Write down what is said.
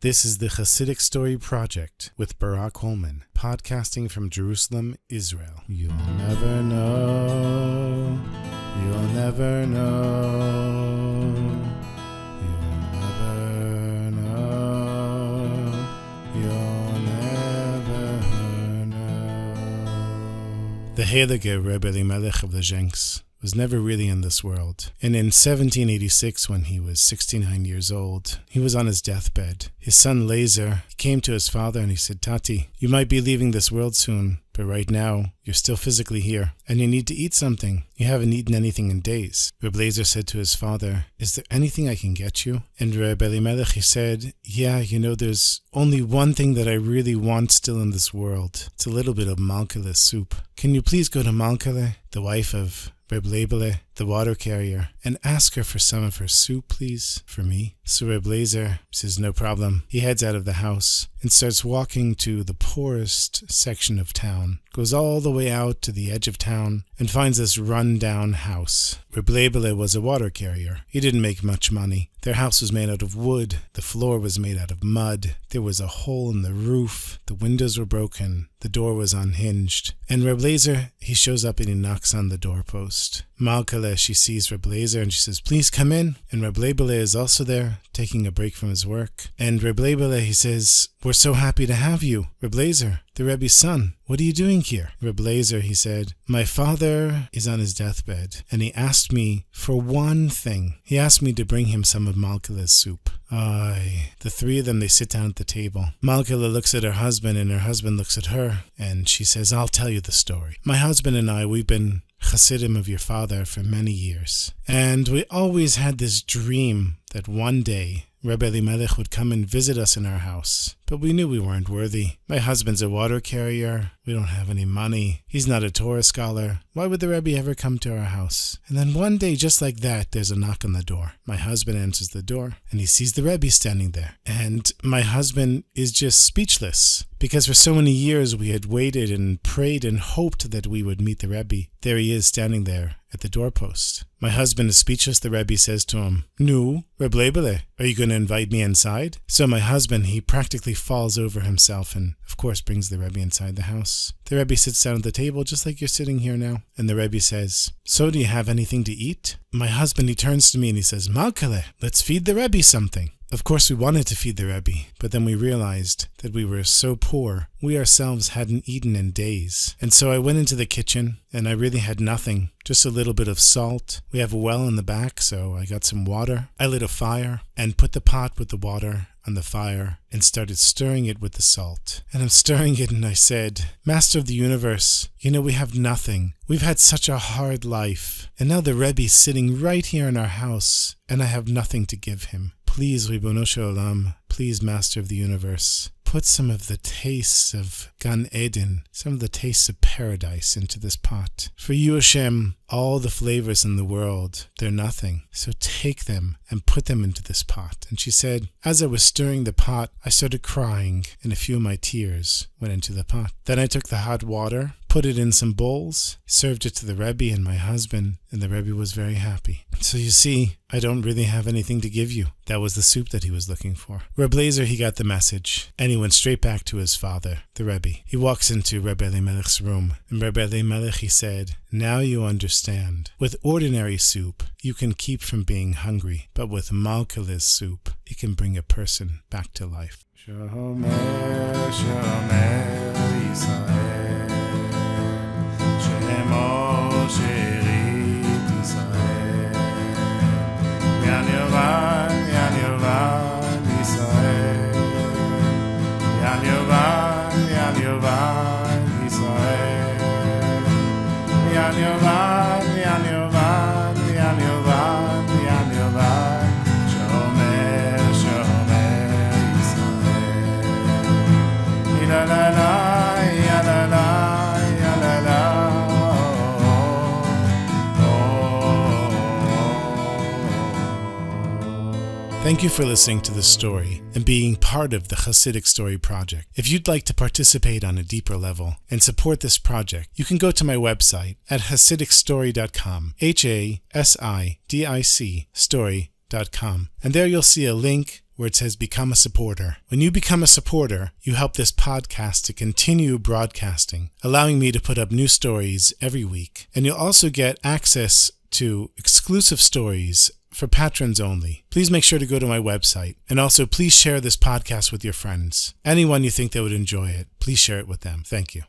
This is the Chassidic Story Project with Barak Hullman, podcasting from Jerusalem, Israel. You'll never know, you'll never know, you'll never know, you'll never know. The Heilige Rebbe Elimelech of the Jenks was never really in this world. And in 1786, when he was 69 years old, he was on his deathbed. His son Lazer came to his father and he said, "Tati, you might be leaving this world soon, but right now, you're still physically here, and you need to eat something. You haven't eaten anything in days." Reb Lazer said to his father, "Is there anything I can get you?" And Reb Elimelech, he said, "Yeah, there's only one thing that I really want still in this world. It's a little bit of Makele soup. Can you please go to Makele, the wife of Reb Labele, the water carrier, and ask her for some of her soup, please, for me?" So Reb Lazer says, "No problem." He heads out of the house and starts walking to the poorest section of town, goes all the way out to the edge of town, and finds this run-down house. Reb Labele was a water carrier. He didn't make much money. Their house was made out of wood. The floor was made out of mud. There was a hole in the roof. The windows were broken. The door was unhinged. And Reb Lazer, he shows up and he knocks on the doorpost. Makele, she sees Reb Lazer and she says, "Please come in." And Reb Labele is also there, taking a break from his work. And Reb Labele, he says, "We're so happy to have you, Reb Lazer, the Rebbe's son. What are you doing here?" Reb Lazer, he said, "My father is on his deathbed, and he asked me for one thing. He asked me to bring him some of Malkele's soup." The three of them, they sit down at the table. Makele looks at her husband, and her husband looks at her, and she says, "I'll tell you the story. My husband and I, we've been Chassidim of your father for many years, and we always had this dream that one day Rebbe Elimelech would come and visit us in our house. But we knew we weren't worthy. My husband's a water carrier. We don't have any money. He's not a Torah scholar. Why would the Rebbe ever come to our house?" And then one day, just like that, there's a knock on the door. My husband answers the door, and he sees the Rebbe standing there. And my husband is just speechless, because for so many years we had waited and prayed and hoped that we would meet the Rebbe. There he is standing there at the doorpost. My husband is speechless. The Rebbe says to him, "Nu, Reb Labele, are you going to invite me inside?" So my husband, he practically falls over himself and, of course, brings the Rebbe inside the house. The Rebbe sits down at the table just like you're sitting here now. And the Rebbe says, "So do you have anything to eat?" My husband, he turns to me and he says, "Makele, let's feed the Rebbe something." Of course, we wanted to feed the Rebbe, but then we realized that we were so poor, we ourselves hadn't eaten in days. And so I went into the kitchen, and I really had nothing, just a little bit of salt. We have a well in the back, so I got some water. I lit a fire and put the pot with the water on the fire and started stirring it with the salt. And I'm stirring it and I said, "Master of the universe, we have nothing. We've had such a hard life. And now the Rebbe's sitting right here in our house, and I have nothing to give him. Please, Ribono Shel Olam, please, Master of the Universe, put some of the tastes of Gan Eden, some of the tastes of paradise into this pot. For you, Hashem, all the flavors in the world, they're nothing. So take them and put them into this pot." And she said, "As I was stirring the pot, I started crying, and a few of my tears went into the pot. Then I took the hot water, put it in some bowls, served it to the Rebbe and my husband, and the Rebbe was very happy." So you see, I don't really have anything to give you. That was the soup that he was looking for. Reb Lazer, he got the message, and he went straight back to his father, the Rebbe. He walks into Rebbe Elimelech's room, and Rebbe Elimelech, he said, "Now you understand. With ordinary soup, you can keep from being hungry, but with Malkele's soup, it can bring a person back to life." Shomer, Shomer Yisrael, Shemo Sherit Yisrael, Yan Yovan, Yan Yovan Yisrael, Yan Yovan, Yan Yovan Yisrael, Yan Yovan, Yan Yovan, Yan Yovan, Yan Yovan, Shomer, Shomer Yisrael, La la la, ya la la, ya la la, Thank you for listening to this story and being part of the Chassidic Story Project. If you'd like to participate on a deeper level and support this project, you can go to my website at HasidicStory.com, HASIDIC story.com, and there you'll see a link where it says Become a Supporter. When you become a supporter, you help this podcast to continue broadcasting, allowing me to put up new stories every week. And you'll also get access to exclusive stories for patrons only. Please make sure to go to my website. And also, please share this podcast with your friends. Anyone you think that would enjoy it, please share it with them. Thank you.